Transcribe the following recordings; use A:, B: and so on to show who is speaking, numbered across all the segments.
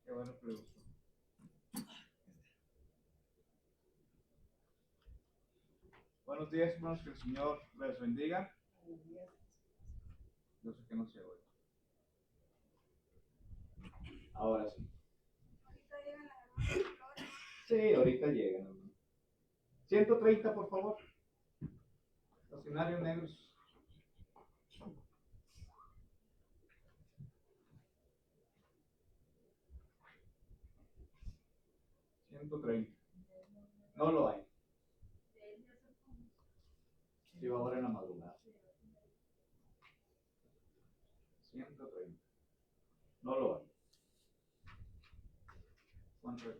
A: Qué bueno que le gustó. Buenos días, hermanos, que el Señor les bendiga. Yo sé que no se oye. Ahora sí. Sí, ahorita llegan, hermano. 130, por favor. Estacionarios negros. 130. No lo hay. Sí, va ahora en la madrugada. 130. No lo hay. ¿Cuánto es?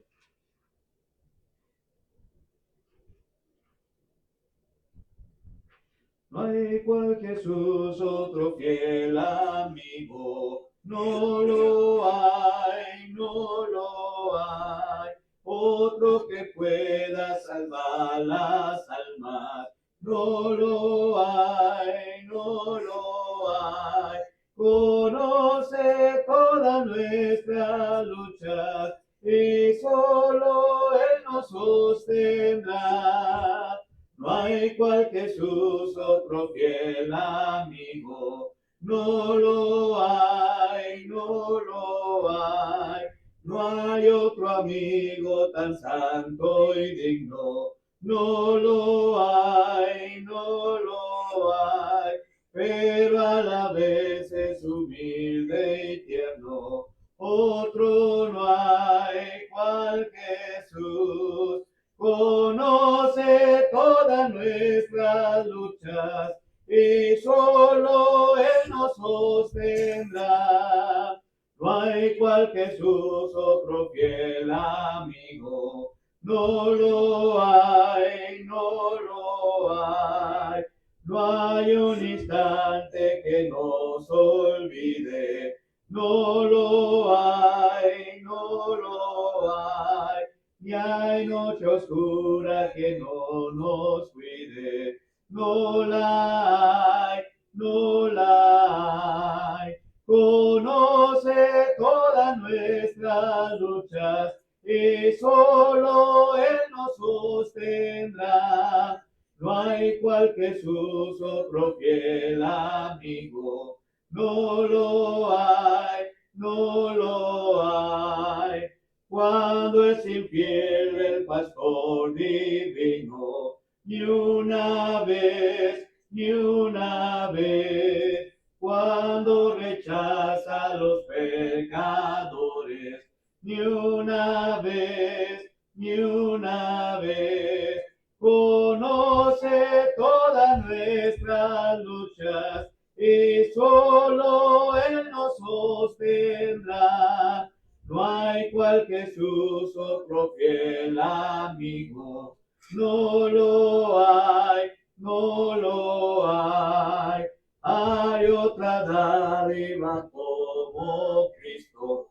A: No hay igual Jesús, otro fiel amigo. No lo hay, no lo hay. Otro que pueda salvar las almas. No lo hay, no lo hay. Conoce todas nuestras luchas y solo Él nos sostendrá. No hay cual Jesús, otro fiel amigo. No lo hay, no lo hay. No hay otro amigo tan santo y digno. No lo hay, no lo hay. Pero a la vez es humilde y tierno. Otro no hay cual Jesús. Conoce todas nuestras luchas y solo Él nos sostendrá. No hay cual Jesús, otro fiel amigo. No lo hay, no lo hay. No hay un instante que nos olvide. No lo hay, no lo hay. Ni hay noche oscura que no nos cuide. No la hay, no la hay. Conoce todas nuestras luchas y solo Él nos sostendrá. No hay cual Jesús, otro fiel amigo. No lo hay, no lo hay. Cuando es infiel el pastor divino, ni una vez, ni una vez. Cuando rechaza a los pecadores, ni una vez, ni una vez. Conoce todas nuestras luchas y solo Él nos sostendrá. No hay cual Jesús, otro fiel amigo. No lo hay, no lo hay. Hay otra dádiva como Cristo.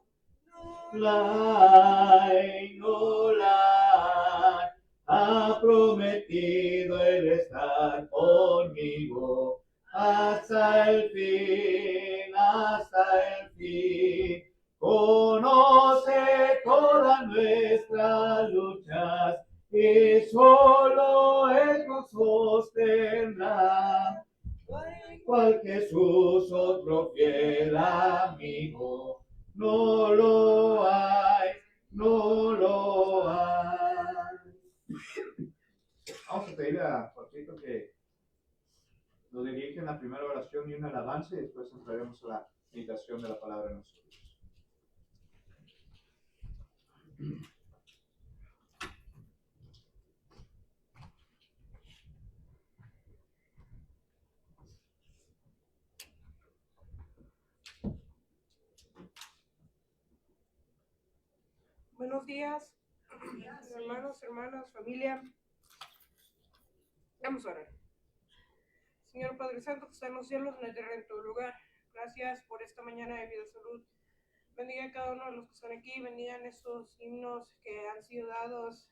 A: La hay, no la hay. Ha prometido Él estar conmigo hasta el fin, hasta el fin. Conoce todas nuestras luchas y solo Él nos sostendrá. Cual Jesús, otro fiel amigo. No lo hay, no lo hay. Vamos a pedir a Jorgito que nos dirige en la primera oración y una alabanza y después entraremos a la meditación de la palabra de nosotros.
B: Buenos días, hermanos, hermanas, familia. Vamos a orar. Señor Padre Santo, que está en los cielos, en la tierra, en todo lugar. Gracias por esta mañana de vida y salud. Bendiga a cada uno de los que están aquí. Bendigan estos himnos que han sido dados.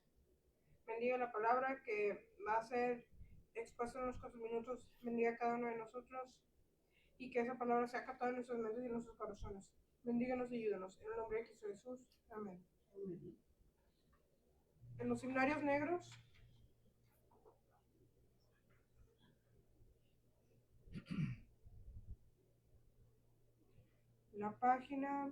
B: Bendiga la palabra que va a ser expuesta en unos 4 minutos. Bendiga a cada uno de nosotros y que esa palabra sea captada en nuestras mentes y en nuestros corazones. Bendíganos y ayúdanos. En el nombre de Cristo Jesús. Amén. En los himnarios negros, la página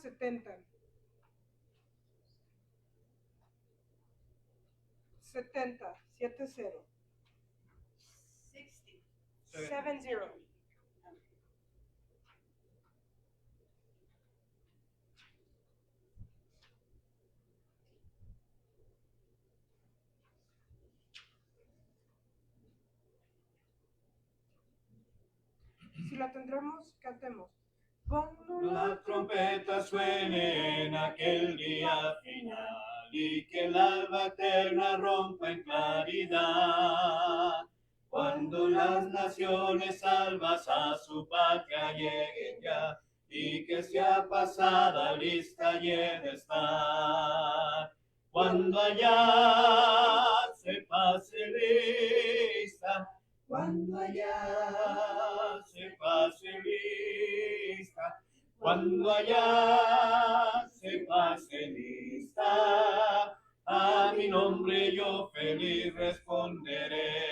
B: 70. 70. 70. 70. Si la tendremos, cantemos. Cuando
A: La trompeta suene en aquel día final y que el alba eterna rompa en claridad. Cuando las naciones salvas a su patria lleguen ya y que sea pasada lista y he de estar. Cuando allá se pase lista, cuando allá se pase lista, cuando allá se pase lista, a mi nombre yo feliz responderé.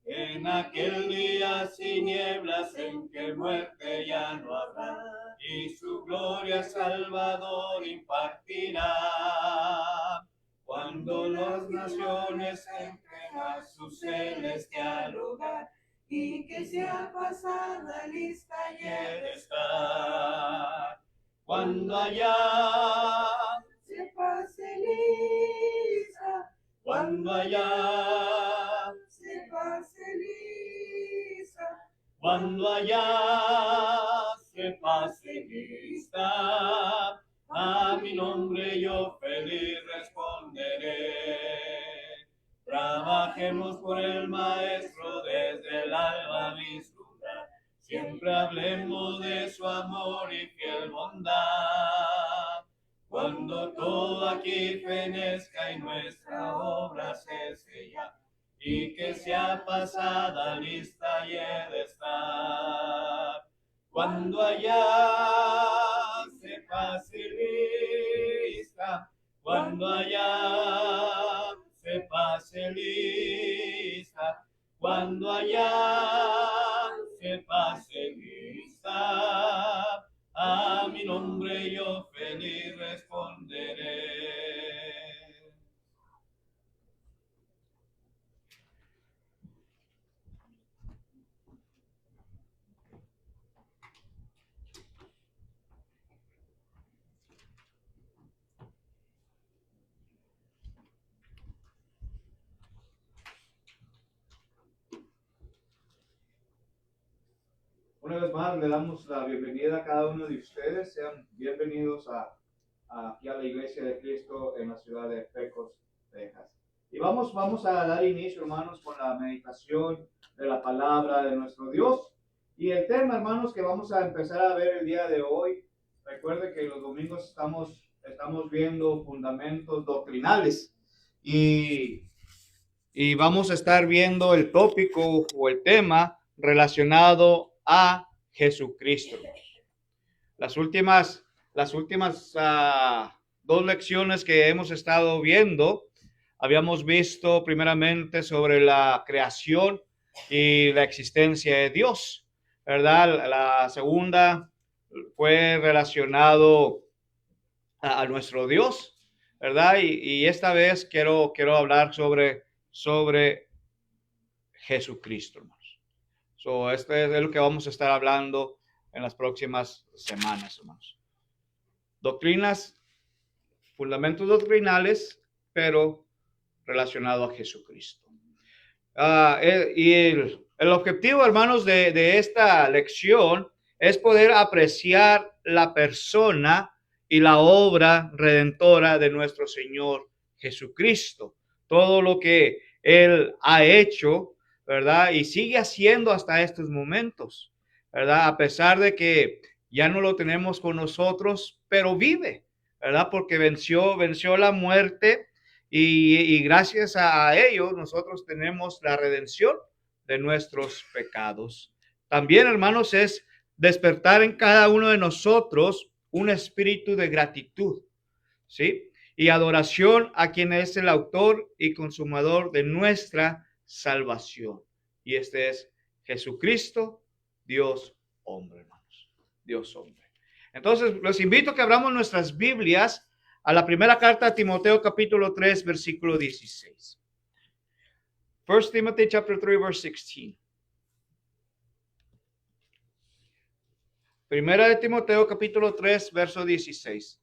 A: En aquel día sin nieblas en que muerte ya no habrá, y su gloria Salvador impartirá. Cuando las naciones entren a su celestial hogar, y que sea pasada lista y he de estar. Cuando allá se pase lista, cuando allá se pase lista, cuando allá se pase lista, a mi nombre yo feliz responderé. Trabajemos por el Maestro desde el alba vislumbrar. Siempre hablemos de su amor y fiel bondad. Cuando todo aquí fenezca y nuestra obra cese ya, y que sea pasada lista y he de estar. Cuando allá se pase lista, cuando allá se pase lista, cuando allá se pase lista, a mi nombre yo feliz responderé. Una vez más le damos la bienvenida a cada uno de ustedes. Sean bienvenidos aquí a la Iglesia de Cristo en la ciudad de Pecos, Texas. Y vamos a dar inicio, hermanos, con la meditación de la palabra de nuestro Dios. Y el tema, hermanos, que vamos a empezar a ver el día de hoy, recuerde que los domingos estamos viendo fundamentos doctrinales. Y vamos a estar viendo el tópico o el tema relacionado a Jesucristo. Las últimas dos lecciones que hemos estado viendo, habíamos visto primeramente sobre la creación y la existencia de Dios, ¿verdad? La segunda fue relacionado a nuestro Dios, ¿verdad? Y esta vez quiero hablar sobre Jesucristo, hermanos. Esto es lo que vamos a estar hablando en las próximas semanas, hermanos. Doctrinas, fundamentos doctrinales, pero relacionado a Jesucristo. Y el objetivo, hermanos, de esta lección es poder apreciar la persona y la obra redentora de nuestro Señor Jesucristo. Todo lo que Él ha hecho, ¿verdad? Y sigue haciendo hasta estos momentos, ¿verdad? A pesar de que ya no lo tenemos con nosotros, pero vive, ¿verdad? Porque venció la muerte y gracias a ello nosotros tenemos la redención de nuestros pecados. También, hermanos, es despertar en cada uno de nosotros un espíritu de gratitud, ¿sí? Y adoración a quien es el autor y consumador de nuestra salvación. Y este es Jesucristo, Dios hombre, hermanos. Dios hombre. Entonces, los invito a que abramos nuestras Biblias a la primera carta a Timoteo, capítulo 3, versículo 16. 1 Timothy chapter 3, verse 16. Primera de Timoteo, capítulo 3, verso 16.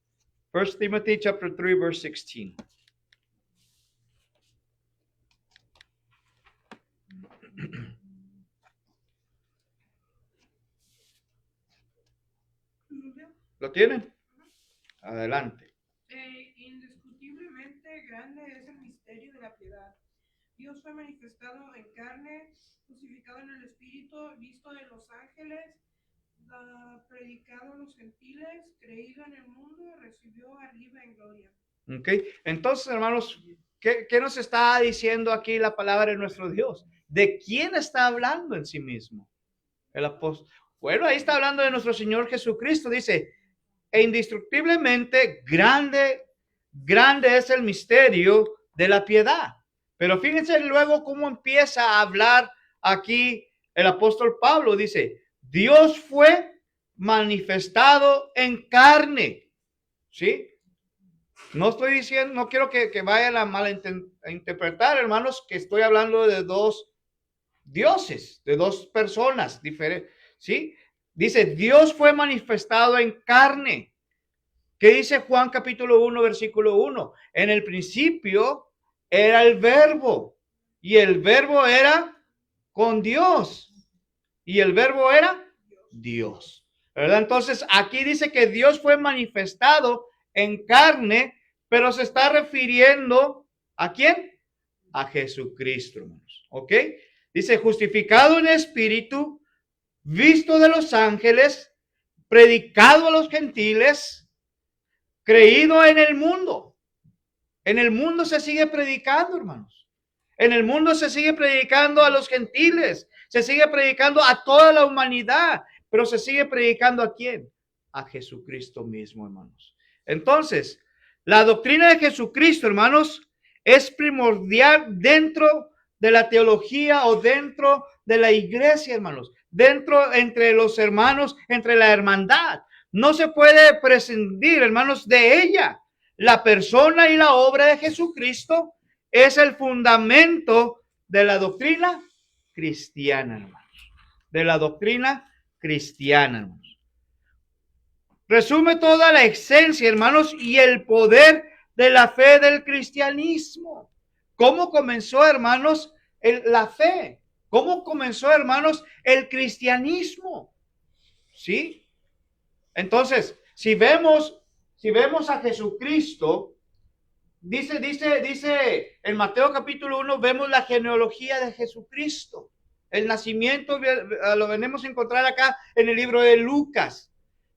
A: 1 Timothy chapter 3, verse 16. ¿Lo tienen? Adelante.
B: Indiscutiblemente grande es el misterio de la piedad. Dios fue manifestado en carne, crucificado en el Espíritu, visto de los ángeles, predicado a los gentiles, creído en el mundo, recibió arriba en gloria.
A: Ok, entonces, hermanos, ¿qué nos está diciendo aquí la palabra de nuestro Dios? ¿De quién está hablando en sí mismo? El apóstol. Bueno, ahí está hablando de nuestro Señor Jesucristo. Dice, e indestructiblemente grande es el misterio de la piedad. Pero fíjense luego cómo empieza a hablar aquí el apóstol Pablo. Dice, Dios fue manifestado en carne. ¿Sí? No estoy diciendo, no quiero que vayan a malinterpretar, hermanos, que estoy hablando de dos dioses, de dos personas diferentes, ¿sí? Dice, Dios fue manifestado en carne. ¿Qué dice Juan capítulo 1, versículo 1? En el principio era el verbo, y el verbo era con Dios, y el verbo era Dios, ¿verdad? Entonces, aquí dice que Dios fue manifestado en carne, pero se está refiriendo ¿a quién? A Jesucristo, hermanos, ¿ok? Dice, justificado en espíritu, visto de los ángeles, predicado a los gentiles, creído en el mundo. En el mundo se sigue predicando, hermanos. En el mundo se sigue predicando a los gentiles, se sigue predicando a toda la humanidad, pero se sigue predicando ¿a quién? A Jesucristo mismo, hermanos. Entonces, la doctrina de Jesucristo, hermanos, es primordial dentro de la teología o dentro de la iglesia, hermanos. Dentro, entre los hermanos, entre la hermandad. No se puede prescindir, hermanos, de ella. La persona y la obra de Jesucristo es el fundamento de la doctrina cristiana, hermanos. De la doctrina cristiana, hermanos. Resume toda la esencia, hermanos, y el poder de la fe del cristianismo. ¿Cómo comenzó, hermanos, la fe? ¿Cómo comenzó, hermanos, el cristianismo? ¿Sí? Entonces, si vemos a Jesucristo, dice en Mateo capítulo 1, vemos la genealogía de Jesucristo. El nacimiento lo venimos a encontrar acá en el libro de Lucas.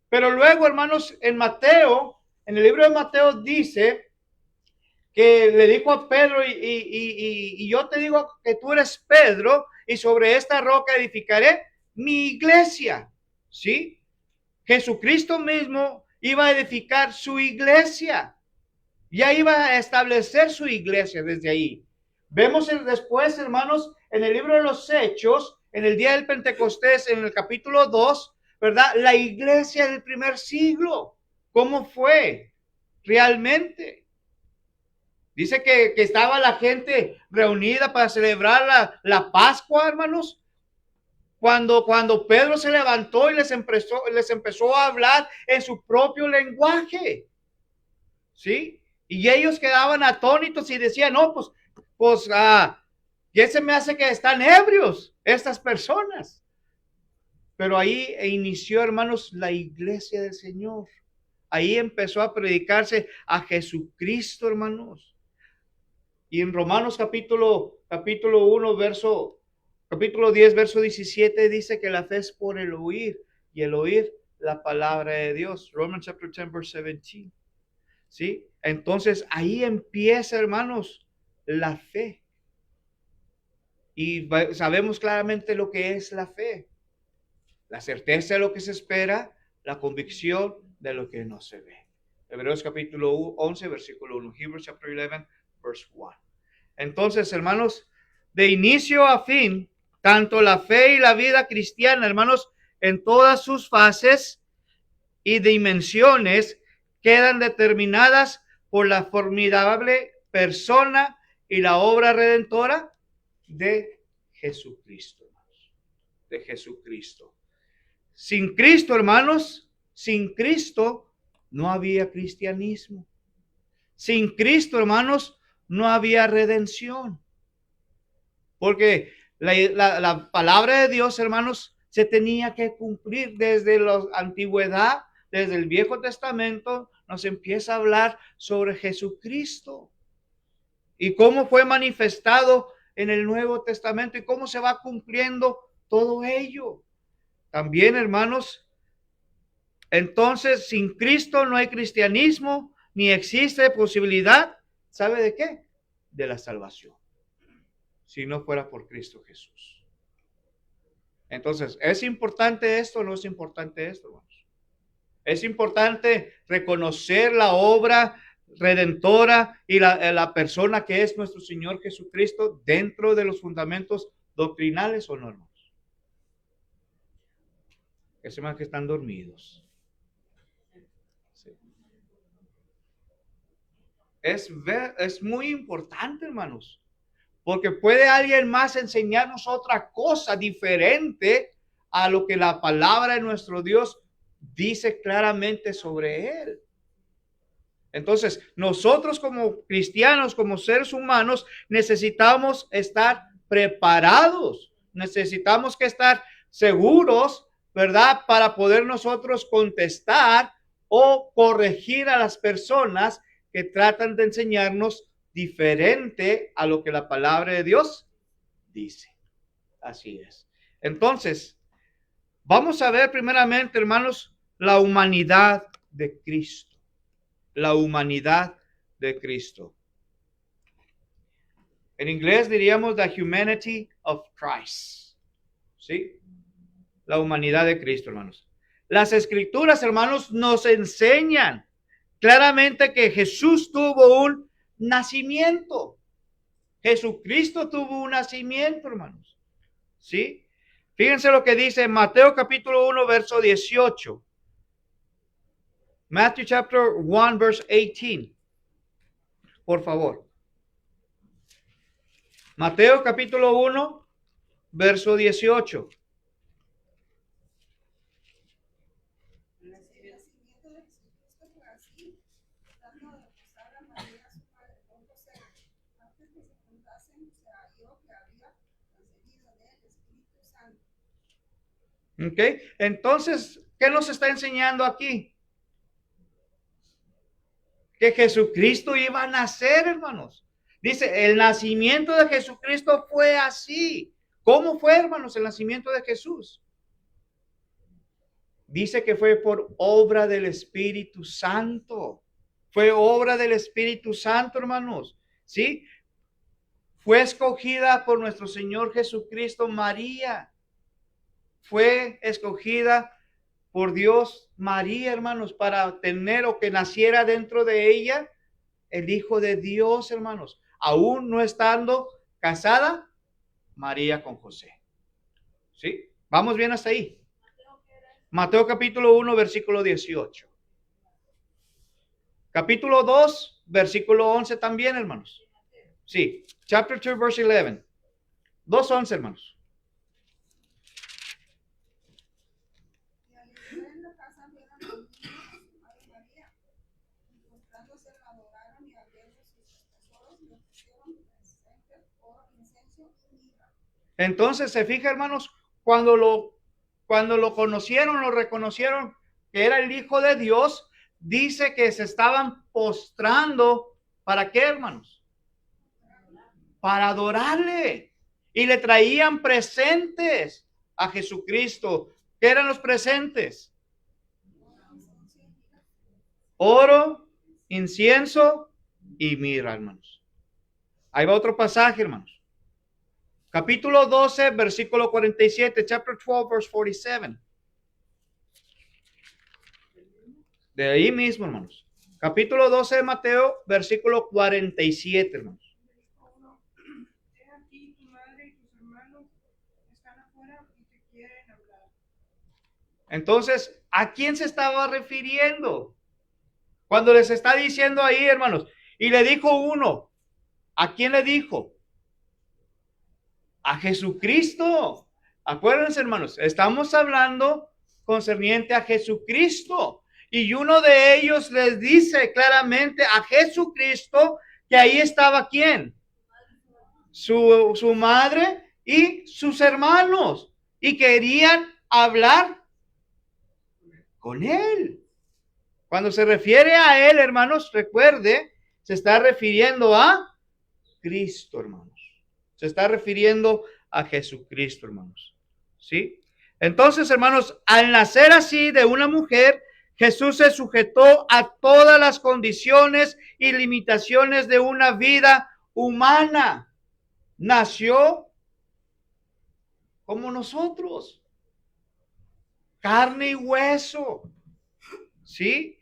A: Pero luego, hermanos, en el libro de Mateo dice que le dijo a Pedro, y yo te digo que tú eres Pedro, y sobre esta roca edificaré mi iglesia. ¿Sí? Jesucristo mismo iba a edificar su iglesia. Ya iba a establecer su iglesia desde ahí. Vemos después, hermanos, en el libro de los Hechos, en el día del Pentecostés, en el capítulo 2, ¿verdad? La iglesia del primer siglo. ¿Cómo fue realmente? Dice que estaba la gente reunida para celebrar la Pascua, hermanos. Cuando Pedro se levantó y les empezó a hablar en su propio lenguaje. ¿Sí? Y ellos quedaban atónitos y decían, no, ya se me hace que están ebrios estas personas. Pero ahí inició, hermanos, la iglesia del Señor. Ahí empezó a predicarse a Jesucristo, hermanos. Y en Romanos capítulo 1, capítulo 10, verso 17, dice que la fe es por el oír y el oír la palabra de Dios. Romans chapter 10, verse 17. ¿Sí? Entonces ahí empieza, hermanos, la fe. Y sabemos claramente lo que es la fe. La certeza de lo que se espera, la convicción de lo que no se ve. Hebreos capítulo 11, versículo 1. Hebrews chapter 11, verse 1. Entonces, hermanos, de inicio a fin, tanto la fe y la vida cristiana, hermanos, en todas sus fases y dimensiones, quedan determinadas por la formidable persona y la obra redentora de Jesucristo. De Jesucristo. Sin Cristo, hermanos, sin Cristo no había cristianismo. Sin Cristo, hermanos, no había redención. Porque la palabra de Dios, hermanos, se tenía que cumplir desde la antigüedad, desde el Viejo Testamento, nos empieza a hablar sobre Jesucristo. Y cómo fue manifestado en el Nuevo Testamento y cómo se va cumpliendo todo ello. También, hermanos, entonces sin Cristo no hay cristianismo, ni existe posibilidad, ¿sabe de qué? De la salvación. Si no fuera por Cristo Jesús. Entonces, ¿es importante esto o no es importante esto, hermanos? Es importante reconocer la obra redentora y la persona que es nuestro Señor Jesucristo dentro de los fundamentos doctrinales o no, hermanos. Que se que están dormidos. Sí. Es muy importante, hermanos, porque puede alguien más enseñarnos otra cosa diferente a lo que la palabra de nuestro Dios dice claramente sobre él. Entonces, nosotros como cristianos, como seres humanos, necesitamos estar preparados, necesitamos que estar seguros, ¿verdad? Para poder nosotros contestar o corregir a las personas que tratan de enseñarnos diferente a lo que la palabra de Dios dice. Así es. Entonces, vamos a ver primeramente, hermanos, la humanidad de Cristo. La humanidad de Cristo. En inglés diríamos the humanity of Christ. ¿Sí? La humanidad de Cristo, hermanos. Las escrituras, hermanos, nos enseñan claramente que Jesús tuvo un nacimiento. Jesucristo tuvo un nacimiento, hermanos. ¿Sí? Fíjense lo que dice Mateo capítulo 1, verso 18. Matthew chapter 1, verse 18. Por favor. Mateo capítulo 1, verso 18. Ok, entonces, ¿qué nos está enseñando aquí? Que Jesucristo iba a nacer, hermanos. Dice, el nacimiento de Jesucristo fue así. ¿Cómo fue, hermanos, el nacimiento de Jesús? Dice que fue por obra del Espíritu Santo. Fue obra del Espíritu Santo, hermanos. ¿Sí? Fue escogida por nuestro Señor Jesucristo María. Fue escogida por Dios María, hermanos, para tener o que naciera dentro de ella el Hijo de Dios, hermanos. Aún no estando casada María con José. ¿Sí? ¿Vamos bien hasta ahí? Mateo capítulo 1, versículo 18. Capítulo 2, versículo 11 también, hermanos. Sí, chapter 2, verse 11. 2:11, hermanos. Entonces, se fija, hermanos, cuando lo conocieron, lo reconocieron que era el Hijo de Dios, dice que se estaban postrando. ¿Para qué, hermanos? Para adorarle. Y le traían presentes a Jesucristo. ¿Qué eran los presentes? oro, incienso y mirra, hermanos. Ahí va otro pasaje, hermanos. Capítulo 12, versículo 47. Chapter 12, verse 47. De ahí mismo, hermanos. Capítulo 12 de Mateo, versículo 47, hermanos.
B: He aquí tu madre y tus hermanos están afuera y te quieren hablar.
A: Entonces, ¿a quién se estaba refiriendo? Cuando les está diciendo ahí, hermanos, y le dijo uno, ¿a quién le dijo? A Jesucristo. Acuérdense, hermanos, estamos hablando concerniente a Jesucristo. Y uno de ellos les dice claramente a Jesucristo que ahí estaba ¿quién? Su madre y sus hermanos. Y querían hablar con él. Cuando se refiere a él, hermanos, recuerde, se está refiriendo a Cristo, hermanos. Se está refiriendo a Jesucristo, hermanos. ¿Sí? Entonces, hermanos, al nacer así de una mujer, Jesús se sujetó a todas las condiciones y limitaciones de una vida humana. Nació como nosotros, carne y hueso. ¿Sí?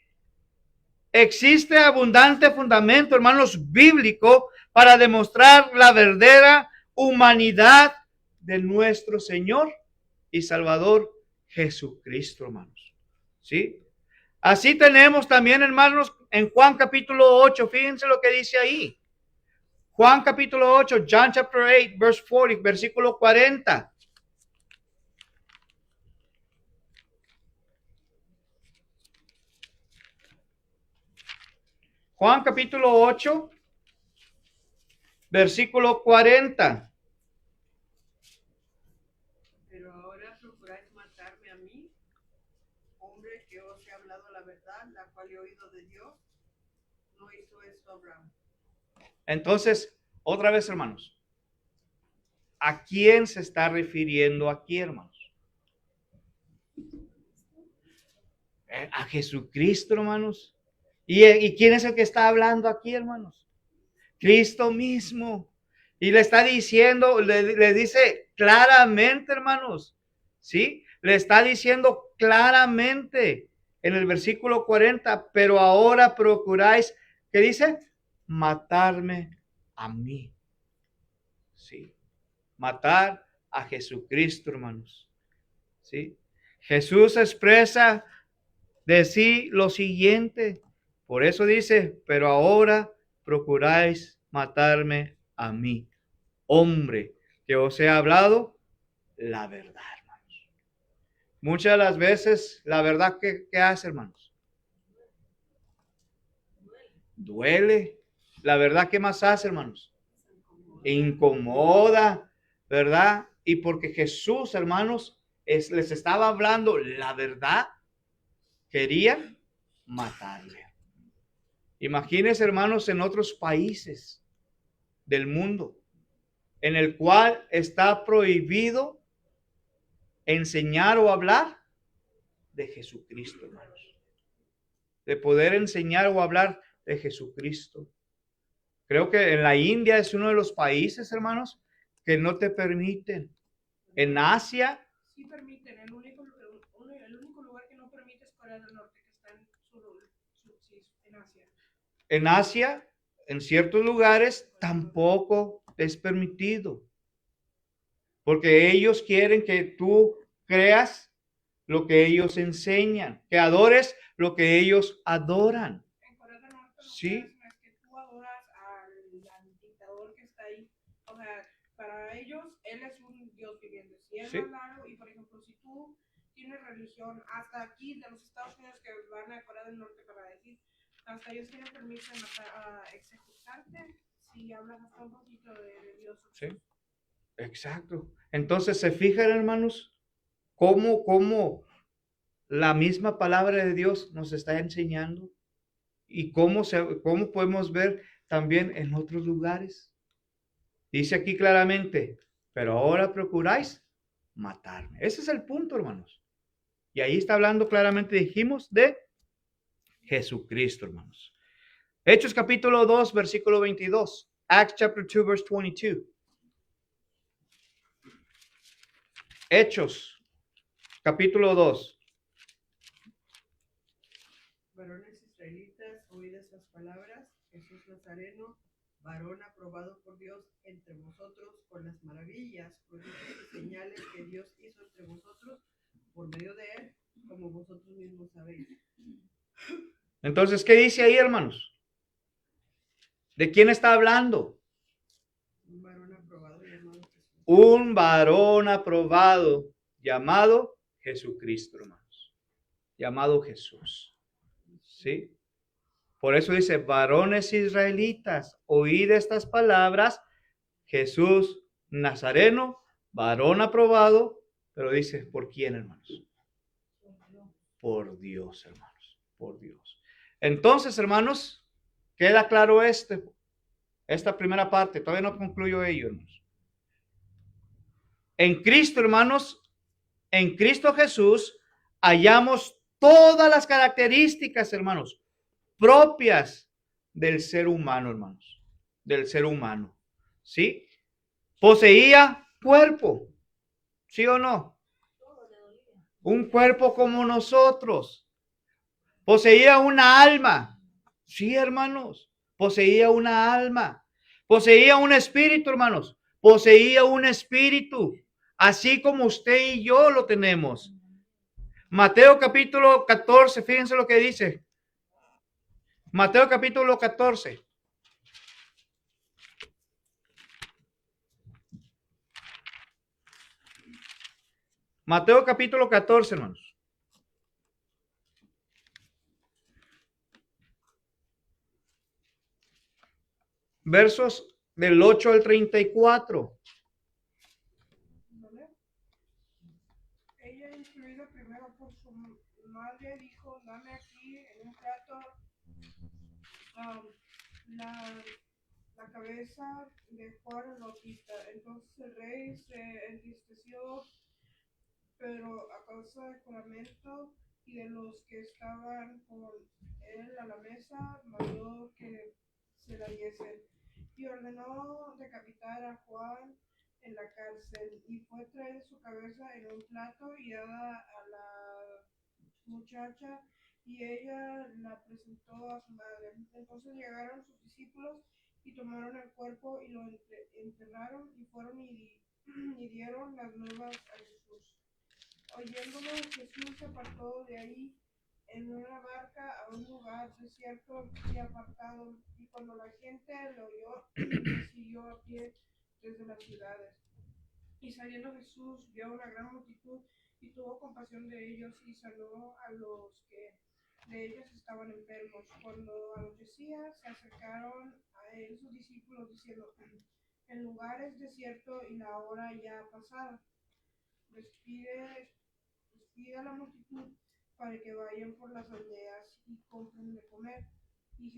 A: Existe abundante fundamento, hermanos, bíblico para demostrar la verdadera humanidad de nuestro Señor y Salvador Jesucristo, hermanos. ¿Sí? Así tenemos también, hermanos, en Juan capítulo 8, fíjense lo que dice ahí. Juan capítulo 8, John chapter 8, verse 40, versículo 40. Juan capítulo 8, versículo 40.
C: Pero ahora procuráis matarme a mí, hombre que os he hablado la verdad, la cual he oído de Dios. No hizo esto Abraham.
A: Entonces, otra vez, hermanos, ¿a quién se está refiriendo aquí, hermanos? A Jesucristo, hermanos. ¿Y quién es el que está hablando aquí, hermanos? Cristo mismo. Y le está diciendo, le dice claramente, hermanos, ¿sí? Le está diciendo claramente en el versículo 40, pero ahora procuráis, ¿qué dice? Matarme a mí. ¿Sí? Matar a Jesucristo, hermanos. ¿Sí? Jesús expresa de sí lo siguiente. Por eso dice, pero ahora procuráis matarme a mí, hombre, que os he hablado la verdad, hermanos. Muchas de las veces, la verdad, ¿qué hace, hermanos? Duele. La verdad, ¿qué más hace, hermanos? Incomoda, ¿verdad? Y porque Jesús, hermanos, les estaba hablando la verdad, querían matarle. Imagínense, hermanos, en otros países del mundo, en el cual está prohibido enseñar o hablar de Jesucristo, hermanos. De poder enseñar o hablar de Jesucristo. Creo que en la India es uno de los países, hermanos, que no te permiten. En Asia.
B: Sí permiten, el único lugar que no permite es Corea del Norte, que está en Asia.
A: En Asia, en ciertos lugares, tampoco es permitido. Porque ellos quieren que tú creas lo que ellos enseñan, que adores lo que ellos adoran.
B: En Corea del Norte
A: Sí.
B: es que tú adoras al dictador que está ahí. O sea, para ellos, él es un Dios viviente. Si él
A: Sí.
B: va a algo, y por ejemplo, si tú tienes religión, hasta aquí de los Estados Unidos que van a Corea del Norte para decir, hasta ellos tienen permiso de ejecutarte si hablas hasta un poquito de Dios.
A: Sí. Exacto. Entonces, ¿se fijan, hermanos? Cómo la misma palabra de Dios nos está enseñando y cómo podemos ver también en otros lugares. Dice aquí claramente, pero ahora procuráis matarme. Ese es el punto, hermanos. Y ahí está hablando claramente, dijimos, de Jesucristo, hermanos. Hechos capítulo 2, versículo 22. Acts chapter 2, verse 22. Hechos capítulo 2.
C: Varones israelitas, oíd estas palabras. Jesús Nazareno, varón aprobado por Dios entre vosotros, con las maravillas, prodigios y señales que Dios hizo entre vosotros por medio de él, como vosotros mismos sabéis.
A: Entonces, ¿qué dice ahí, hermanos? ¿De quién está hablando?
C: Un varón aprobado llamado Jesús.
A: Un varón aprobado llamado Jesucristo, hermanos. Llamado Jesús. ¿Sí? Por eso dice, varones israelitas, oíd estas palabras. Jesús Nazareno, varón aprobado, pero dice, ¿por quién, hermanos? Por Dios, hermanos, por Dios. Entonces, hermanos, queda claro esta primera parte. Todavía no concluyo ello, hermanos. En Cristo, hermanos, en Cristo Jesús, hallamos todas las características, hermanos, propias del ser humano, hermanos, del ser humano, ¿sí? Poseía cuerpo, ¿sí o no? Un cuerpo como nosotros. Poseía una alma, sí, hermanos, poseía una alma. Poseía un espíritu, hermanos, poseía un espíritu, así como usted y yo lo tenemos. Mateo capítulo 14, fíjense lo que dice. Mateo capítulo 14. Mateo capítulo 14, hermanos. Versos del 8 al 34.
B: ¿Vale? Ella, instruida primero por su madre, dijo, dame aquí en un plato la, la cabeza de Juan el Bautista. Entonces el rey se entristeció, pero a causa del juramento y de los que estaban con él a la mesa, mandó que se la diesen y ordenó decapitar a Juan en la cárcel. Y fue traer su cabeza en un plato y dada a la muchacha, y ella la presentó a su madre. Entonces llegaron sus discípulos y tomaron el cuerpo y lo enterraron, y fueron y dieron las nuevas a Jesús. Oyéndolo, Jesús se apartó de ahí en una barca a un lugar desierto y apartado, y cuando la gente lo oyó, le siguió a pie desde las ciudades. Y saliendo Jesús vio una gran multitud y tuvo compasión de ellos y sanó a los que de ellos estaban enfermos. Cuando anochecía, se acercaron a él sus discípulos diciendo, el lugar es desierto y la hora ya ha pasado. Despide a la multitud para que vayan por las aldeas y compren de comer. Y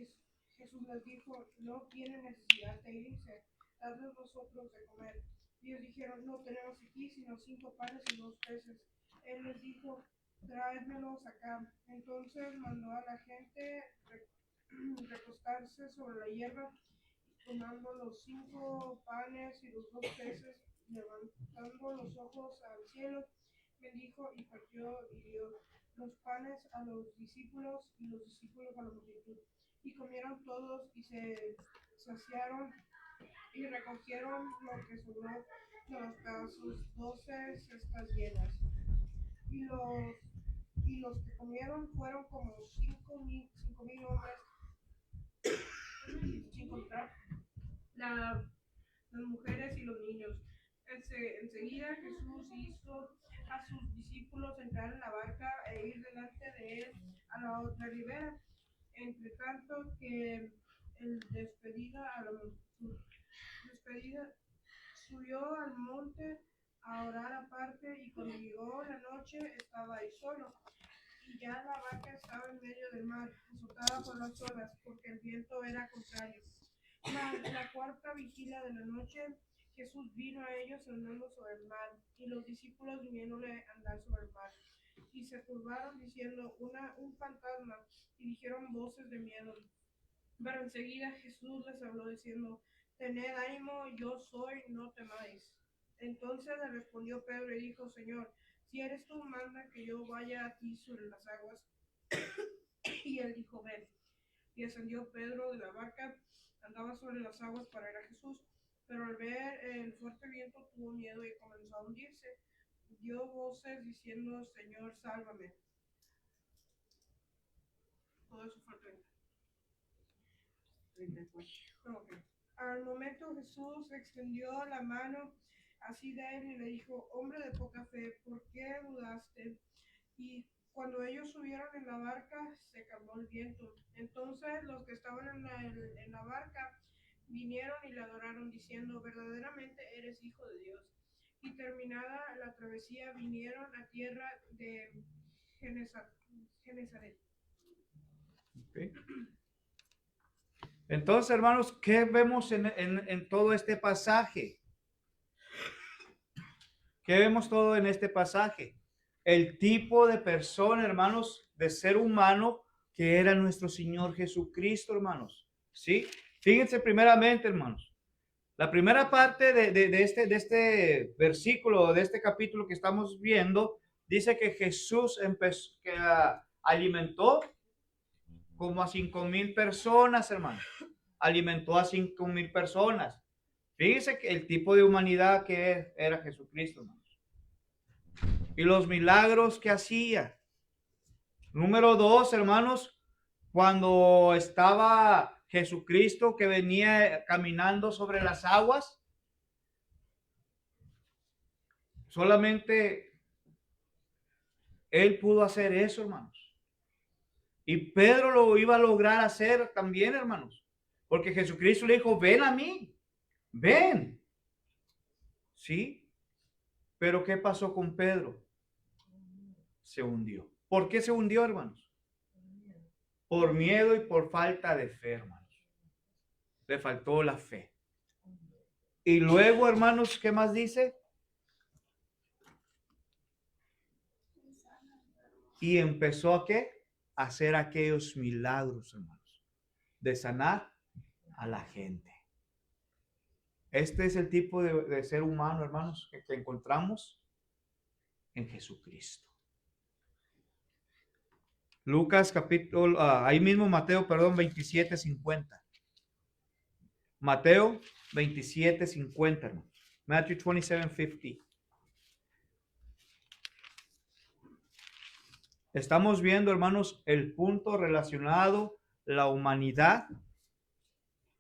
B: Jesús les dijo, no tienen necesidad de irse, dadles vosotros de comer. Y ellos dijeron, no tenemos aquí sino 5 panes y 2 peces. Él les dijo, tráedmelos acá. Entonces mandó a la gente recostarse sobre la hierba, tomando los 5 panes y los 2 peces, levantando los ojos al cielo, bendijo y partió y dio los panes a los discípulos y los discípulos a la multitud. Y comieron todos y se saciaron y recogieron lo que sobró de los pedazos, 12 cestas llenas. Y los que comieron fueron como 5,000 hombres, sin contar las mujeres y los niños. Enseguida Jesús hizo a sus discípulos entrar en la barca e ir delante de él a la otra ribera, entre tanto que el despedida a la multitud. Despedida subió al monte a orar aparte, y cuando llegó la noche estaba ahí solo. Y ya la barca estaba en medio del mar, azotada por las olas, porque el viento era contrario. Mas la cuarta vigilia de la noche, Jesús vino a ellos andando sobre el mar, y los discípulos viniéndole a andar sobre el mar. y se turbaron diciendo un fantasma, y dijeron voces de miedo. Pero enseguida Jesús les habló diciendo: tened ánimo, yo soy, no temáis. Entonces le respondió Pedro y dijo: Señor, si eres tú, manda que yo vaya a ti sobre las aguas. Y él dijo: ven. Y descendió Pedro de la barca, andaba sobre las aguas para ir a Jesús, pero al ver el fuerte viento tuvo miedo y comenzó a hundirse. Dio voces diciendo: Señor, sálvame. Todo eso fue 30. Okay. Al momento Jesús extendió la mano así de él y le dijo: hombre de poca fe, ¿por qué dudaste? Y cuando ellos subieron en la barca, se calmó el viento. Entonces los que estaban en la barca vinieron y le adoraron, diciendo: verdaderamente eres hijo de Dios. Y terminada la travesía, vinieron a tierra de Genezaret.
A: Okay. Entonces, hermanos, ¿qué vemos en todo este pasaje? ¿Qué vemos todo en este pasaje? El tipo de persona, hermanos, de ser humano que era nuestro Señor Jesucristo, hermanos. ¿Sí? Fíjense primeramente, hermanos. La primera parte de este versículo, de este capítulo que estamos viendo, dice que Jesús alimentó como a 5,000 personas, hermanos. Alimentó a 5,000 personas. Fíjense que el tipo de humanidad que era Jesucristo, hermanos. Y los milagros que hacía. Número 2, hermanos, cuando estaba Jesucristo que venía caminando sobre las aguas, solamente él pudo hacer eso, hermanos. Y Pedro lo iba a lograr hacer también, hermanos. Porque Jesucristo le dijo: ven a mí, ven. ¿Sí? Pero ¿qué pasó con Pedro? Se hundió. ¿Por qué se hundió, hermanos? Por miedo y por falta de fe, hermanos. Le faltó la fe. Y luego, hermanos, ¿qué más dice? Y empezó a ¿qué? A hacer aquellos milagros, hermanos, de sanar a la gente. Este es el tipo de ser humano, hermanos, que encontramos en Jesucristo. Lucas capítulo, ahí mismo Mateo, 27:50. Mateo 27:50, hermanos. Matthew 27:50. Estamos viendo, hermanos, el punto relacionado la humanidad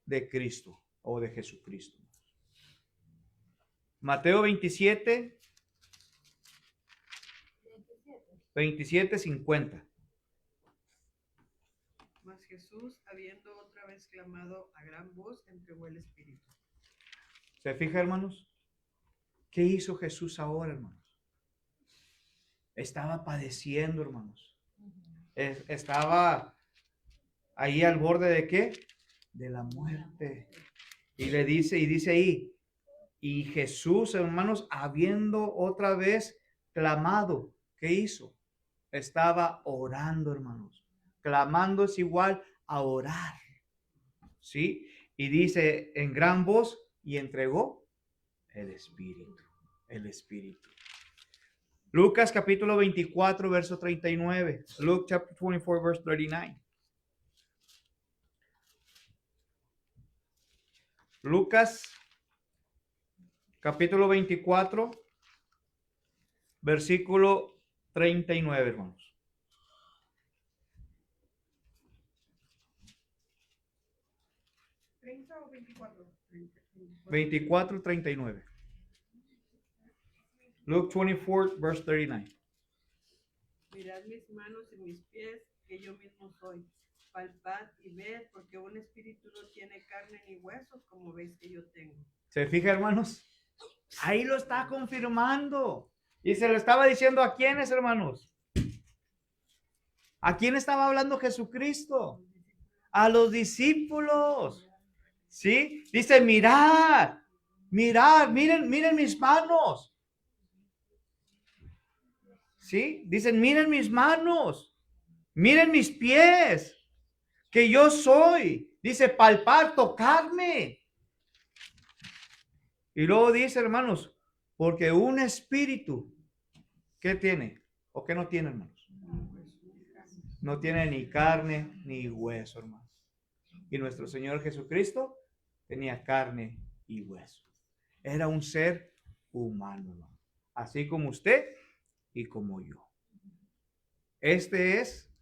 A: de Cristo o de Jesucristo. Mateo 27:50.
C: Mas Jesús, habiendo otra vez clamado a gran voz, entregó el espíritu.
A: ¿Se fija, hermanos? ¿Qué hizo Jesús ahora, hermanos? Estaba padeciendo, hermanos. Estaba ahí al borde de ¿qué? De la muerte. Y dice ahí, y Jesús, hermanos, habiendo otra vez clamado, ¿qué hizo? Estaba orando, hermanos. Clamando es igual a orar. ¿Sí? Y dice en gran voz, y entregó el Espíritu. El Espíritu. Lucas capítulo 24, verso 39. Luke chapter 24, verse 39. Lucas capítulo 24, versículo 39, hermanos.
B: ¿30 o 24?
A: 24, 39. Luke 24, verse 39.
C: Mirad mis manos y mis pies, que yo mismo soy. Palpad y ved, porque un espíritu no tiene carne ni huesos, como veis que yo tengo.
A: ¿Se fija, hermanos? Ahí lo está confirmando. Y se lo estaba diciendo a quiénes, hermanos. ¿A quién estaba hablando Jesucristo? A los discípulos. ¿Sí? Dice, mirad, miren mis manos. ¿Sí? Dicen, miren mis manos, miren mis pies, que yo soy. Dice, palpar, tocarme. Y luego dice, hermanos, porque un espíritu, ¿qué tiene? ¿O qué no tiene, hermanos? No tiene ni carne ni hueso, hermanos. Y nuestro Señor Jesucristo tenía carne y hueso. Era un ser humano, hermano. Así como usted y como yo. Este es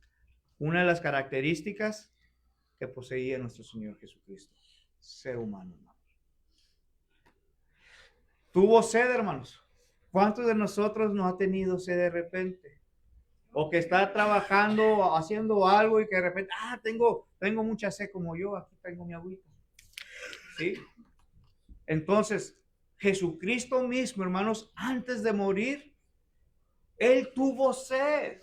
A: una de las características que poseía nuestro Señor Jesucristo. Ser humano, hermano. Tuvo sed, hermanos. ¿Cuántos de nosotros no ha tenido sed de repente? O que está trabajando, haciendo algo y que de repente, tengo mucha sed como yo, aquí tengo mi agüita. ¿Sí? Entonces, Jesucristo mismo, hermanos, antes de morir, Él tuvo sed.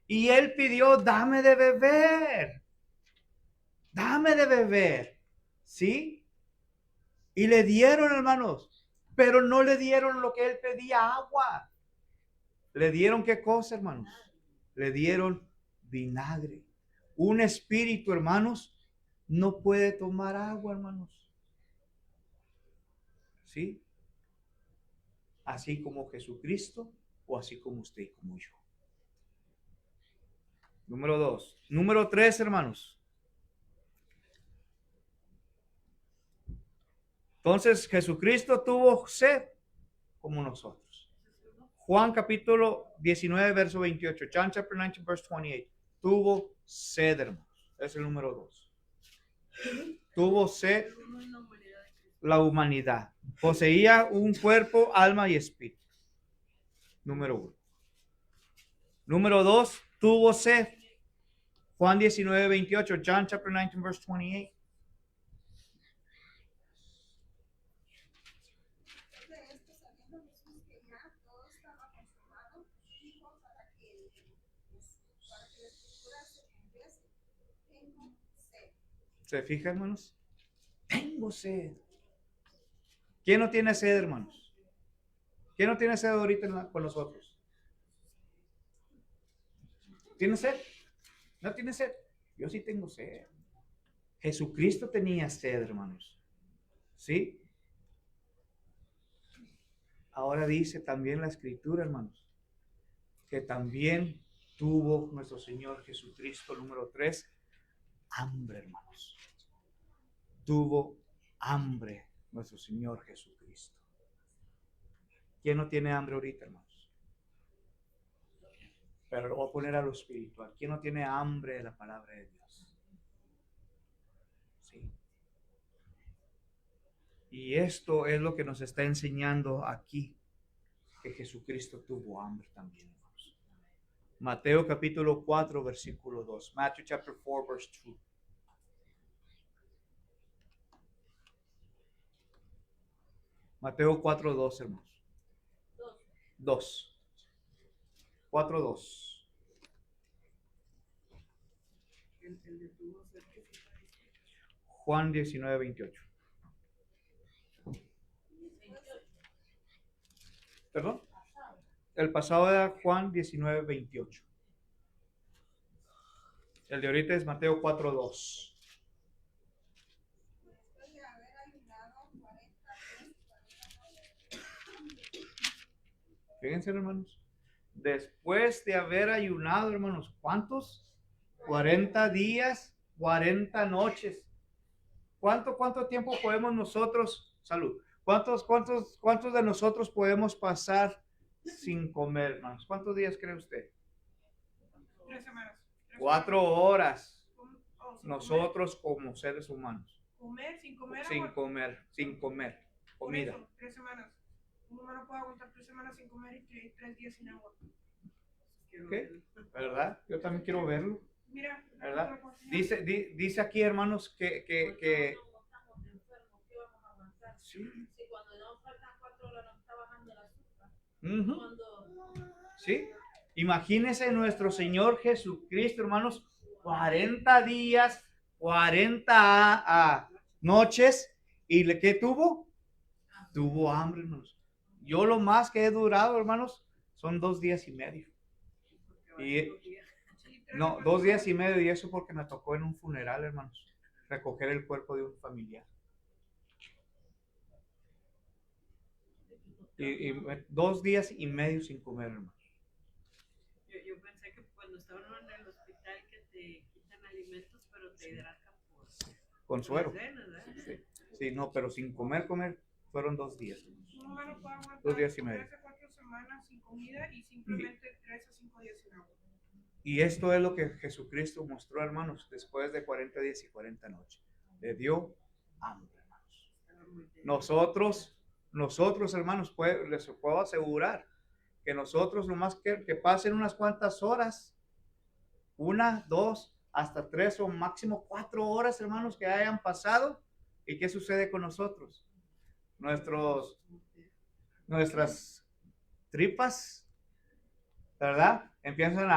A: Y Él pidió, dame de beber. Dame de beber. ¿Sí? Y le dieron, hermanos, pero no le dieron lo que Él pedía, agua. ¿Le dieron qué cosa, hermanos? Le dieron vinagre. Un espíritu, hermanos, no puede tomar agua, hermanos. ¿Sí? Así como Jesucristo o así como usted y como yo. Número 2. Número 3, hermanos. Entonces Jesucristo tuvo sed como nosotros. Juan capítulo 19, verso 28. John chapter 19, verse 28. Tuvo sed, hermanos. Es el número 2. Tuvo sed la humanidad. Poseía un cuerpo, alma y espíritu. Número 1. Número 2. Tuvo sed. Juan 19, 28. John chapter 19, verse 28. ¿Se fija, hermanos? Tengo sed. ¿Quién no tiene sed, hermanos? ¿Quién no tiene sed ahorita con nosotros? ¿Tiene sed? ¿No tiene sed? Yo sí tengo sed. Jesucristo tenía sed, hermanos. ¿Sí? Ahora dice también la Escritura, hermanos, que también tuvo nuestro Señor Jesucristo, número 3, hambre, hermanos. Tuvo hambre nuestro Señor Jesucristo. ¿Quién no tiene hambre ahorita, hermanos? Pero lo voy a poner a lo espiritual. ¿Quién no tiene hambre de la palabra de Dios? Sí. Y esto es lo que nos está enseñando aquí, que Jesucristo tuvo hambre también, hermanos. Mateo capítulo 4, versículo 2. Matthew chapter 4, verse 2. Mateo 4, 2, hermanos. 2. 4, 2. Juan 19, 28. ¿Perdón? El pasado era Juan 19, 28. El de ahorita es Mateo 4, 2. Fíjense, hermanos. Después de haber ayunado, hermanos, ¿cuántos? 40 días, 40 noches. ¿Cuánto tiempo podemos nosotros, salud, cuántos de nosotros podemos pasar sin comer, hermanos? ¿Cuántos días cree usted?
B: 3 semanas.
A: 4 horas. Nosotros como seres humanos.
B: Comer, sin comer.
A: Sin comer. Comida.
B: Eso, 3 semanas. Un humano puede aguantar 3 semanas sin comer y 3 días sin agua.
A: ¿Qué? ¿Verdad? Yo también quiero verlo.
B: Mira,
A: ¿verdad? Dice aquí, hermanos, que sí.
D: Si cuando no faltan 4 horas no está bajando el azúcar.
A: ¿Sí? Imagínense nuestro Señor Jesucristo, hermanos, 40 días, 40 noches, ¿y qué tuvo? Tuvo hambre, hermanos. Yo lo más que he durado, hermanos, son 2 días y medio.
E: Y,
B: No,
E: 2 días y medio, y eso porque me tocó en un funeral, hermanos, recoger el cuerpo de un familiar. Y 2 días y medio sin comer, hermanos.
C: Yo pensé que cuando estaban en el hospital que te quitan alimentos, pero te hidratan
E: Con suero.
C: las venas, ¿verdad?
E: Sí, no, pero sin comer, fueron 2 días.
B: Un humano puede aguantar
E: 2 días y medio.
B: 3 a 4 semanas sin comida y simplemente 3 a 5 días sin agua.
E: Y esto es lo que Jesucristo mostró, hermanos, después de 40 días y 40 noches. Le dio hambre, hermanos. Nosotros, hermanos, les puedo asegurar que nosotros nomás que pasen unas cuantas horas, 1, 2, hasta 3 o máximo 4 horas, hermanos, que hayan pasado. ¿Y qué sucede con nosotros? Nuestras tripas, ¿verdad? Empiezan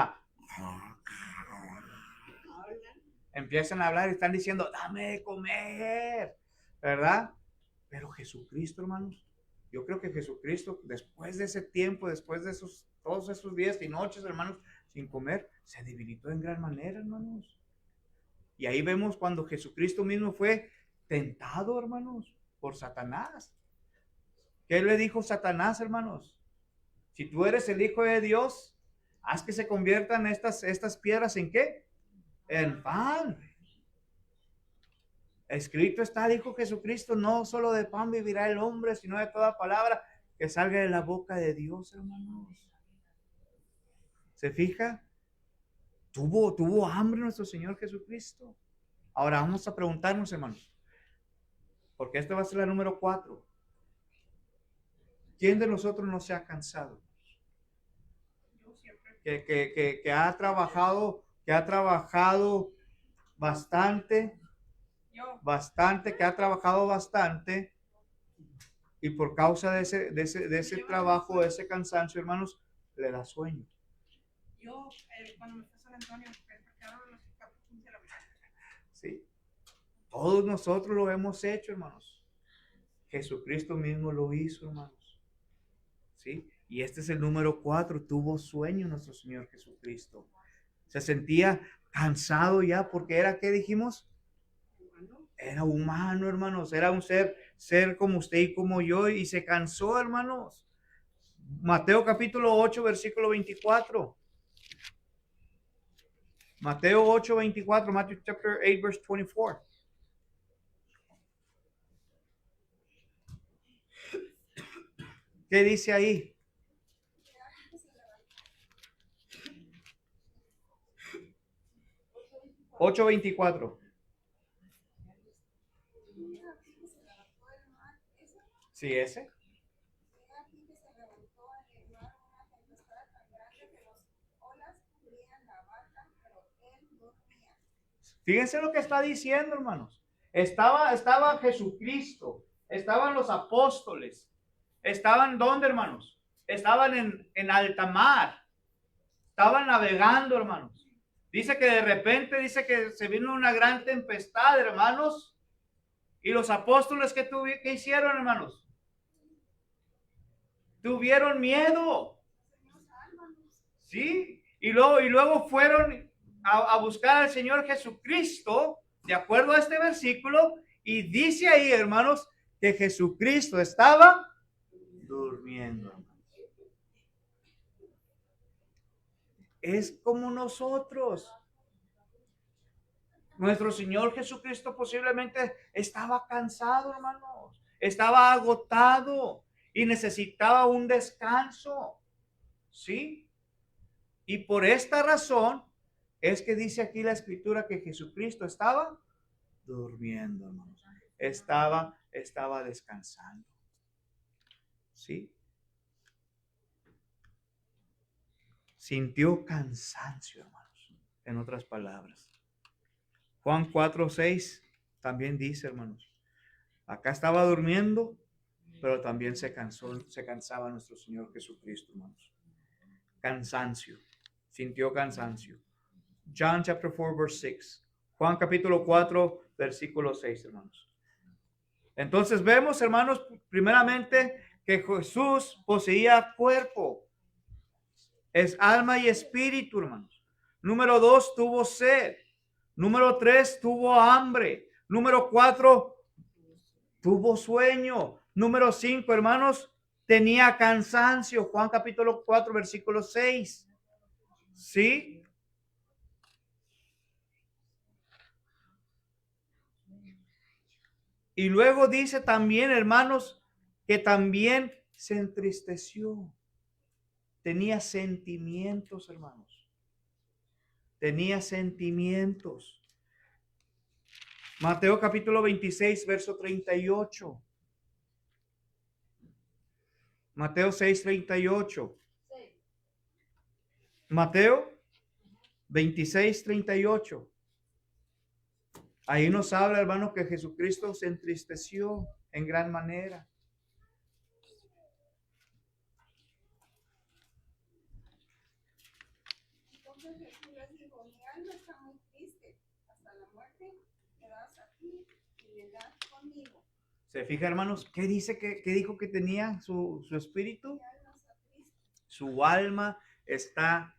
E: a hablar y están diciendo, dame de comer, ¿verdad? Pero Jesucristo, hermanos, yo creo que Jesucristo, después de ese tiempo, después de todos esos días y noches, hermanos, sin comer, se debilitó en gran manera, hermanos. Y ahí vemos cuando Jesucristo mismo fue tentado, hermanos, por Satanás. ¿Qué le dijo Satanás, hermanos? Si tú eres el Hijo de Dios, haz que se conviertan estas piedras ¿en qué? En pan. Escrito está, dijo Jesucristo, no solo de pan vivirá el hombre, sino de toda palabra que salga de la boca de Dios, hermanos. ¿Se fija? Tuvo hambre nuestro Señor Jesucristo. Ahora vamos a preguntarnos, hermanos, porque esta va a ser la número 4. ¿Quién de nosotros no se ha cansado?
B: Yo siempre.
E: Que ha trabajado bastante, que ha trabajado bastante, y por causa de ese trabajo, de ese cansancio, hermanos, le da sueño.
B: Yo, cuando me fui a San Antonio, me quedaron los 15 de la mañana.
E: Sí. Todos nosotros lo hemos hecho, hermanos. Jesucristo mismo lo hizo, hermanos. ¿Sí? Y este es el número 4. Tuvo sueño nuestro Señor Jesucristo. Se sentía cansado ya porque era, ¿qué dijimos? Era humano, hermanos. Era un ser como usted y como yo, y se cansó, hermanos. Mateo capítulo 8, versículo 24. Mateo 8, 24. Matthew chapter 8, verse 24. ¿Qué dice ahí? 8:24. Sí, ese. Fíjense lo que está diciendo, hermanos. Estaba Jesucristo, estaban los apóstoles, estaban ¿dónde, hermanos? Estaban en alta mar, estaban navegando, hermanos. Dice que de repente, que se vino una gran tempestad, hermanos. Y los apóstoles, ¿qué hicieron, hermanos? Tuvieron miedo. ¿Sí? Y luego fueron a buscar al Señor Jesucristo, de acuerdo a este versículo, y dice ahí, hermanos, que Jesucristo estaba durmiendo. Es como nosotros. Nuestro Señor Jesucristo posiblemente estaba cansado, hermanos. Estaba agotado y necesitaba un descanso. ¿Sí? Y por esta razón es que dice aquí la Escritura que Jesucristo estaba durmiendo, hermanos. Estaba descansando. ¿Sí? Sintió cansancio, hermanos. En otras palabras. Juan 4:6 también dice, hermanos, acá estaba durmiendo, pero también se cansaba nuestro Señor Jesucristo, hermanos. Cansancio, sintió cansancio. John chapter 4 verse 6. Juan capítulo 4 versículo 6, hermanos. Entonces vemos, hermanos, primeramente que Jesús poseía cuerpo. Es alma y espíritu, hermanos. Número 2, tuvo sed. Número 3, tuvo hambre. Número 4, tuvo sueño. Número 5, hermanos, tenía cansancio. Juan capítulo 4, versículo 6. ¿Sí? Y luego dice también, hermanos, que también se entristeció. Tenía sentimientos, hermanos. Tenía sentimientos. Mateo capítulo 26, verso 38. Mateo 6, 38. Mateo 26, 38. Ahí nos habla, hermano, que Jesucristo se entristeció en gran manera.
F: Entonces Jesús les dijo, mi alma está muy triste, hasta la muerte, quedaos aquí y velad conmigo.
E: ¿Se fija, hermanos? ¿Qué dice qué dijo que tenía su espíritu?
F: Mi alma está triste.
E: Su alma está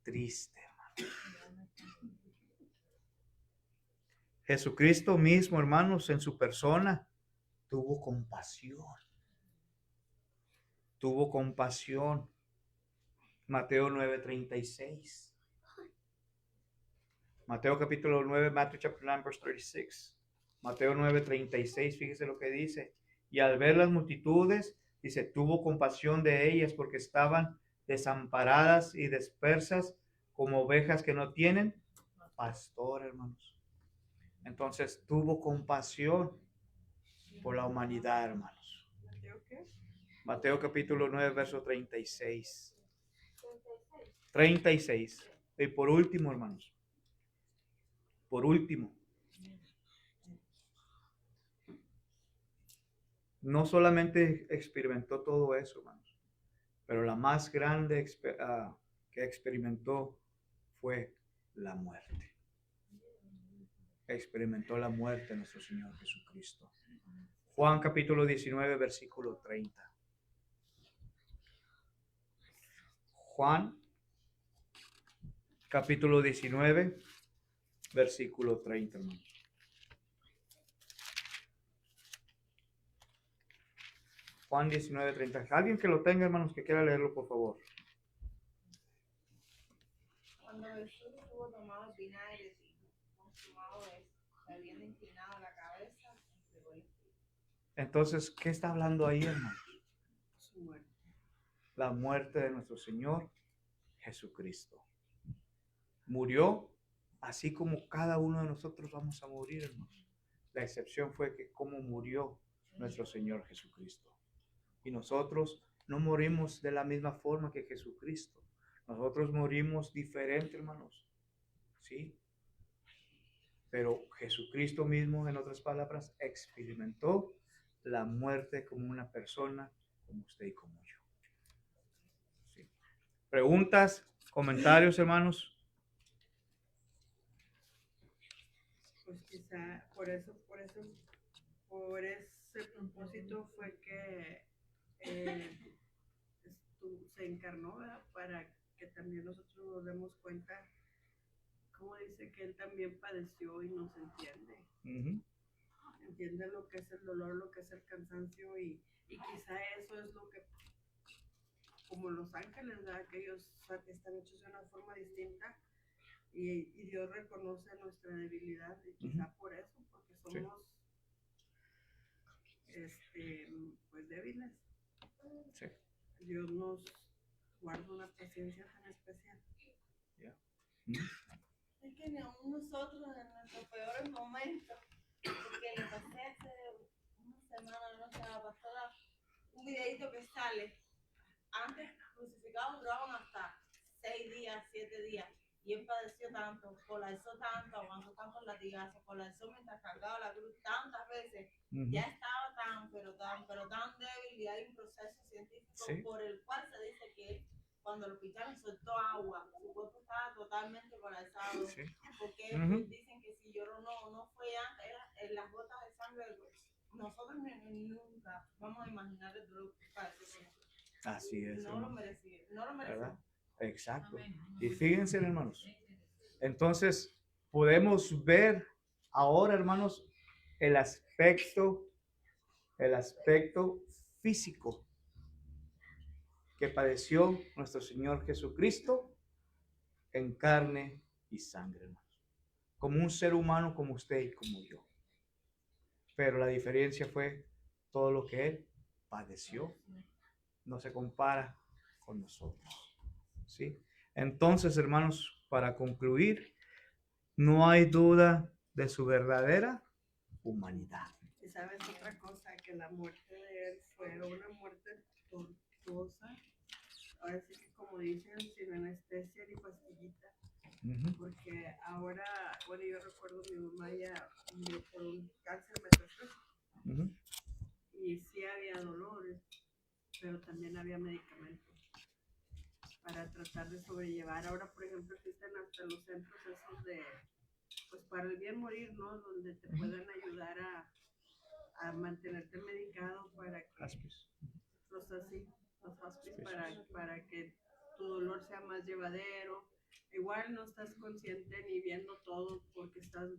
E: triste, hermano. Jesucristo mismo, hermanos, en su persona, tuvo compasión. Tuvo compasión. Mateo 9:36. Mateo capítulo 9, Matthew chapter 9, verse 36. Mateo 9:36, fíjese lo que dice. Y al ver las multitudes, dice, tuvo compasión de ellas porque estaban desamparadas y dispersas como ovejas que no tienen pastor, hermanos. Entonces tuvo compasión por la humanidad, hermanos.
B: ¿Mateo qué?
E: Mateo capítulo 9, verso 36. 36. Y por último, hermanos. Por último. No solamente experimentó todo eso, hermanos, pero la más grande que experimentó fue la muerte. Experimentó la muerte de nuestro Señor Jesucristo. Juan capítulo 19, versículo 30. Juan capítulo 19, versículo 30, hermanos. Juan 19, 30. Alguien que lo tenga, hermanos, que quiera leerlo, por favor.
F: Cuando Jesús hubo tomado vinagre y consumado esto, habiendo inclinado la cabeza, entregó el espíritu.
E: Entonces, ¿qué está hablando ahí, hermanos?
C: Su muerte.
E: La muerte de nuestro Señor Jesucristo. Murió así como cada uno de nosotros vamos a morir, hermanos. La excepción fue que cómo murió nuestro Señor Jesucristo. Y nosotros no morimos de la misma forma que Jesucristo. Nosotros morimos diferente, hermanos. ¿Sí? Pero Jesucristo mismo, en otras palabras, experimentó la muerte como una persona, como usted y como yo. ¿Sí? ¿Preguntas, comentarios, hermanos?
C: Pues quizá por ese propósito fue que se encarnó, ¿verdad? Para que también nosotros nos demos cuenta, como dice que él también padeció y nos entiende. Entiende lo que es el dolor, lo que es el cansancio y quizá eso es lo que, como los ángeles, ¿verdad? Que ellos están hechos de una forma distinta y Dios reconoce nuestra debilidad y quizá por eso, porque somos pues débiles.
E: Sí.
C: Dios nos guarda una paciencia tan especial.
F: Es que ni aún nosotros en nuestros peores momentos, porque le pasé hace una semana, no sé, a la pastora, un videito que sale, antes crucificados duraban hasta 6 días, 7 días, y él padeció tanto, colapsó tanto, aguantó tantos latigazos, colapsó mientras cargaba la cruz tantas veces, ya estaba pero tan débil, y hay un proceso científico por el cual se dice que cuando lo picharon soltó agua, su cuerpo estaba totalmente colapsado, porque pues, dicen que si lloró no fue antes, era las gotas de sangre, nosotros nunca vamos a imaginar el dolor que padeció.
E: Así es.
F: No lo merecía, no lo merecía.
E: Exacto. Y fíjense, hermanos. Entonces, podemos ver ahora, hermanos, el aspecto físico que padeció nuestro Señor Jesucristo en carne y sangre, hermanos. Como un ser humano como usted y como yo. Pero la diferencia fue todo lo que Él padeció. No se compara con nosotros. ¿Sí? Entonces, hermanos, para concluir, no hay duda de su verdadera humanidad.
C: Y sabes otra cosa, que la muerte de él fue una muerte tortuosa. Ahora sí que como dicen, sin anestesia ni pastillita.
E: Ujú,
C: Porque ahora, bueno, yo recuerdo mi mamá ya murió por un cáncer metastásico.
E: ujú.
C: Y sí había dolores, pero también había medicamentos para tratar de sobrellevar. Ahora, por ejemplo, existen hasta los centros esos de, pues para el bien morir, ¿no? Donde te puedan ayudar a mantenerte medicado para que
E: Hospice.
C: los así, los hospice para que tu dolor sea más llevadero. Igual no estás consciente ni viendo todo porque estás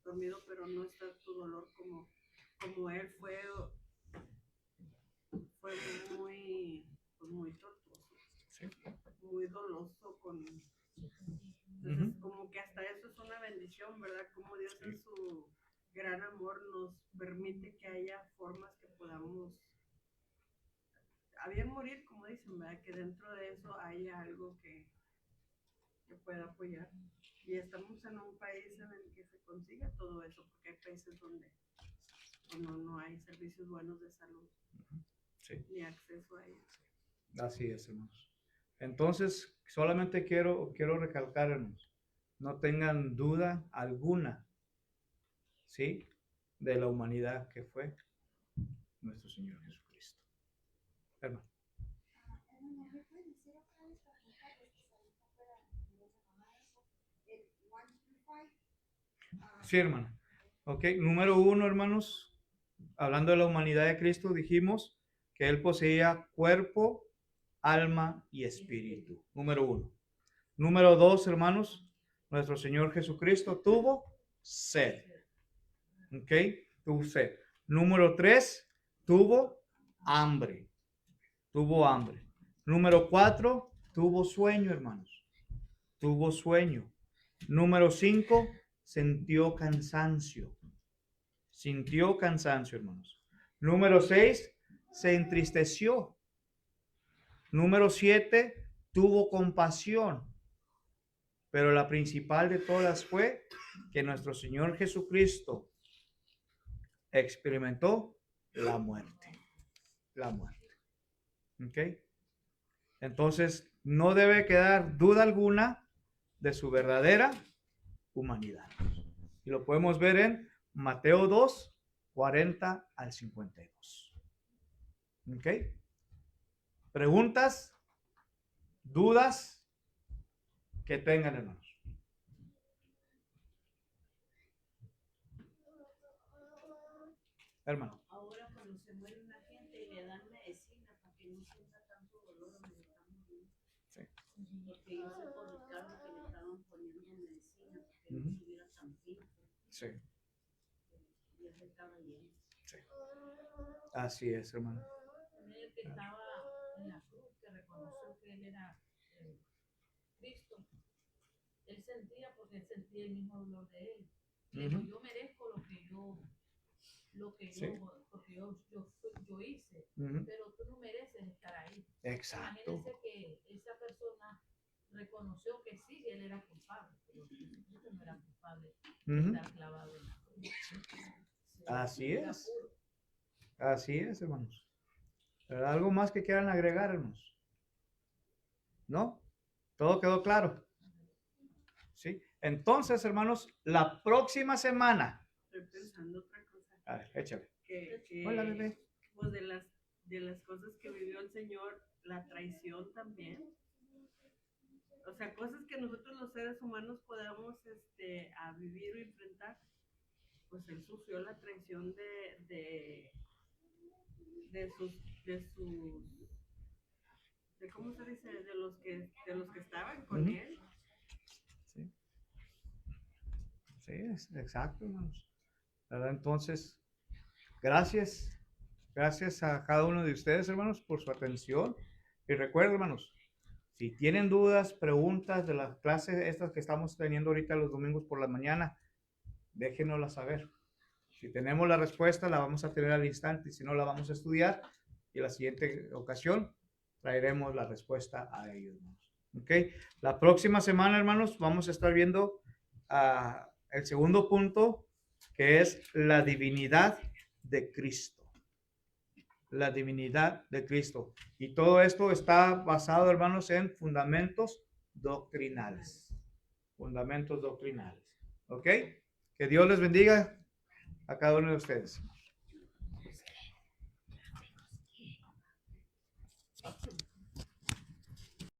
C: dormido, pero no está tu dolor como él fue muy, pues muy tortuoso,
E: Sí.
C: muy doloso entonces
E: Ujú.
C: como que hasta eso es una bendición, ¿verdad? Como Dios
E: Sí.
C: en su gran amor nos permite que haya formas que podamos a bien morir, como dicen, ¿verdad? Que dentro de eso haya algo que pueda apoyar. Y estamos en un país en el que se consiga todo eso, porque hay países donde no hay servicios buenos de salud,
E: Sí.
C: ni acceso a ellos.
E: Así es, hermanos. Entonces, solamente quiero recalcar, hermanos, no tengan duda alguna, ¿sí? De la humanidad que fue nuestro Señor Jesucristo. Hermano.
G: ¿Me puedes decir otra vez para dejar que salita fuera de los llamadas? El 1 through 5.
E: Sí, hermano. Ok, número 1, hermanos, hablando de la humanidad de Cristo, dijimos que Él poseía cuerpo, alma y espíritu. Número 1. Número 2, hermanos, nuestro Señor Jesucristo tuvo sed. Ok, tuvo sed. Número 3, tuvo hambre. Tuvo hambre. Número 4, tuvo sueño, hermanos. Tuvo sueño. Número 5, sintió cansancio. Sintió cansancio, hermanos. Número 6, se entristeció. Número 7, tuvo compasión. Pero la principal de todas fue que nuestro Señor Jesucristo experimentó la muerte. La muerte. ¿Ok? Entonces, no debe quedar duda alguna de su verdadera humanidad. Y lo podemos ver en Mateo 2, 40 al 52. ¿Ok? ¿Preguntas? ¿Dudas? Que tengan, hermanos. Hermano.
D: Ahora cuando se muere una gente y le dan medicina para que no sienta tanto dolor donde le están muriendo.
E: Sí.
D: Porque yo sé por Ricardo que le estaban poniendo medicina para que no
E: Ujú.
D: estuviera tan fino.
E: Sí.
D: Y él estaba bien.
E: Sí. Así es, hermano.
D: El que estaba en la cruz, que reconoció que él era Cristo, él sentía porque él sentía el mismo dolor de él. Le dijo,
E: Ujú.
D: yo merezco lo que yo
E: Sí.
D: porque yo hice,
E: Ujú.
D: pero tú no mereces estar ahí.
E: Exacto.
D: Imagínense que esa persona reconoció que sí, él era culpable, pero Jesucristo no era culpable de
E: Ujú.
D: estar clavado en la cruz.
E: Así
D: Era
E: es.
D: puro.
E: Así es, hermanos. ¿Pero algo más que quieran agregar, hermanos? ¿No? ¿Todo quedó claro? ¿Sí? Entonces, hermanos, la próxima semana.
C: Estoy pensando otra cosa.
E: A ver, échale.
C: Que
E: Hola, bebé.
C: pues de las cosas que vivió el Señor, la traición también. O sea, cosas que nosotros los seres humanos podamos a vivir o enfrentar. Pues él sufrió la traición de sus ¿cómo se dice? De los que estaban con
E: Ujú.
C: él.
E: Sí, sí, exacto, hermanos. ¿Verdad? Entonces, gracias. Gracias a cada uno de ustedes, hermanos, por su atención. Y recuerden, hermanos, si tienen dudas, preguntas de las clases estas que estamos teniendo ahorita los domingos por la mañana, déjenoslas saber. Si tenemos la respuesta, la vamos a tener al instante. Y si no, la vamos a estudiar. Y la siguiente ocasión traeremos la respuesta a ellos, hermanos. ¿Ok? La próxima semana, hermanos, vamos a estar viendo el segundo punto, que es la divinidad de Cristo. La divinidad de Cristo. Y todo esto está basado, hermanos, en fundamentos doctrinales. Fundamentos doctrinales. ¿Ok? Que Dios les bendiga a cada uno de ustedes.